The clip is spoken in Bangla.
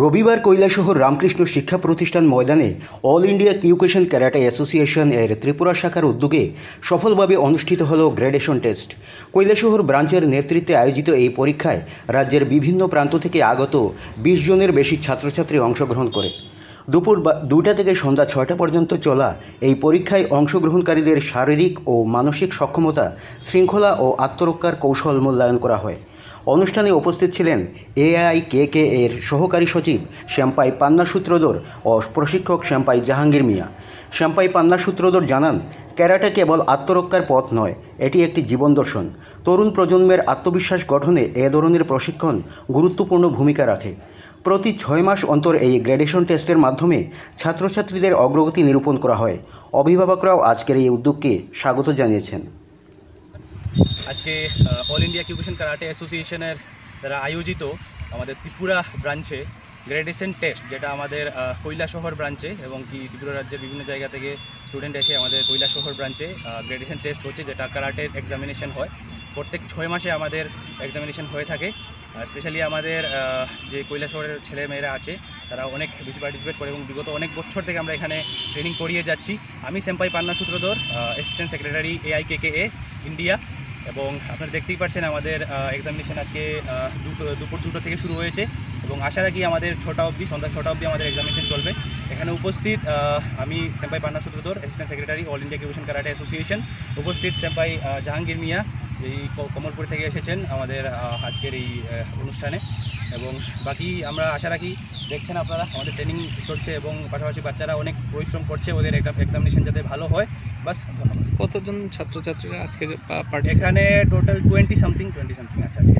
রবিবার কৈলাসহর রামকৃষ্ণ শিক্ষা প্রতিষ্ঠান ময়দানে অল ইন্ডিয়া কিউকেশন ক্যারাটে অ্যাসোসিয়েশন এর ত্রিপুরা শাখার উদ্যোগে সফলভাবে অনুষ্ঠিত হল গ্র্যাডুয়েশন টেস্ট। কৈলাসহর ব্রাঞ্চের নেতৃত্বে আয়োজিত এই পরীক্ষায় রাজ্যের বিভিন্ন প্রান্ত থেকে আগত 20 জনের বেশি ছাত্রছাত্রী অংশগ্রহণ করে। দুপুর 2টা থেকে সন্ধ্যা 6টা পর্যন্ত চলা এই পরীক্ষায় অংশগ্রহণকারীদের শারীরিক ও মানসিক সক্ষমতা, শৃঙ্খলা ও আত্মরক্ষার কৌশল মূল্যায়ন করা হয়। অনুষ্ঠানে উপস্থিত ছিলেন AIKK এর সহকারী সচিব শ্যাম্পাই পান্না সূত্রধর ও প্রশিক্ষক শ্যাম্পাই জাহাঙ্গীর মিয়া। শ্যাম্পাই পান্না সূত্রধর জানান, ক্যারাটে কেবল আত্মরক্ষার পথ নয়, এটি একটি জীবন দর্শন। তরুণ প্রজন্মের আত্মবিশ্বাস গঠনে এ ধরনের প্রশিক্ষণ গুরুত্বপূর্ণ ভূমিকা রাখে। প্রতি 6 মাস অন্তর এই গ্র্যাডুয়েশন টেস্টের মাধ্যমে ছাত্রছাত্রীদের অগ্রগতি নিরূপণ করা হয়। অভিভাবকরাও আজকের এই উদ্যোগকে স্বাগত জানিয়েছেন। আজকে অল ইন্ডিয়া কিউকেশন কারাটে অ্যাসোসিয়েশনের দ্বারা আয়োজিত আমাদের ত্রিপুরা ব্রাঞ্চে গ্র্যাডুয়েশন টেস্ট, যেটা আমাদের কৈলাসহর ব্রাঞ্চে এবং কি ত্রিপুরা রাজ্যের বিভিন্ন জায়গা থেকে স্টুডেন্ট এসে আমাদের কৈলাসহর ব্রাঞ্চে গ্র্যাডুয়েশন টেস্ট হচ্ছে, যেটা কারাটের এক্সামিনেশন হয়। প্রত্যেক 6 মাসে আমাদের এক্সামিনেশন হয়ে থাকে। আর স্পেশালি আমাদের যে কৈলাসহরের ছেলেমেয়েরা আছে তারা অনেক বেশি পার্টিসিপেট করে এবং বিগত অনেক বছর থেকে আমরা এখানে ট্রেনিং করিয়ে যাচ্ছি। আমি sempai Panna Sutradhar, assistant secretary AIKK India. এবং আপনারা দেখতেই পাচ্ছেন আমাদের এক্সামিনেশন আজকে দুপুর 2টা থেকে শুরু হয়েছে এবং আশা রাখি আমাদের 6টা অবধি, সন্ধ্যা 6টা অবধি আমাদের এক্সামিনেশন চলবে। এখানে উপস্থিত আমি sempai Panna Sutradhar, assistant secretary all India Kyokushin karate association. উপস্থিত শ্যাম্পাই জাহাঙ্গীর মিয়া, এই কমলপুর থেকে এসেছেন আমাদের আজকের এই অনুষ্ঠানে। এবং বাকি আমরা আশা রাখি, দেখছেন আপনারা আমাদের ট্রেনিং চলছে এবং পাশাপাশি বাচ্চারা অনেক পরিশ্রম করছে ওদের এক্সামিনেশন যাতে ভালো হয়। বাস, ধন্যবাদ। কতজন ছাত্রছাত্রীরা আজকে এখানে টোটাল 20 সামথিং আছে আজকে।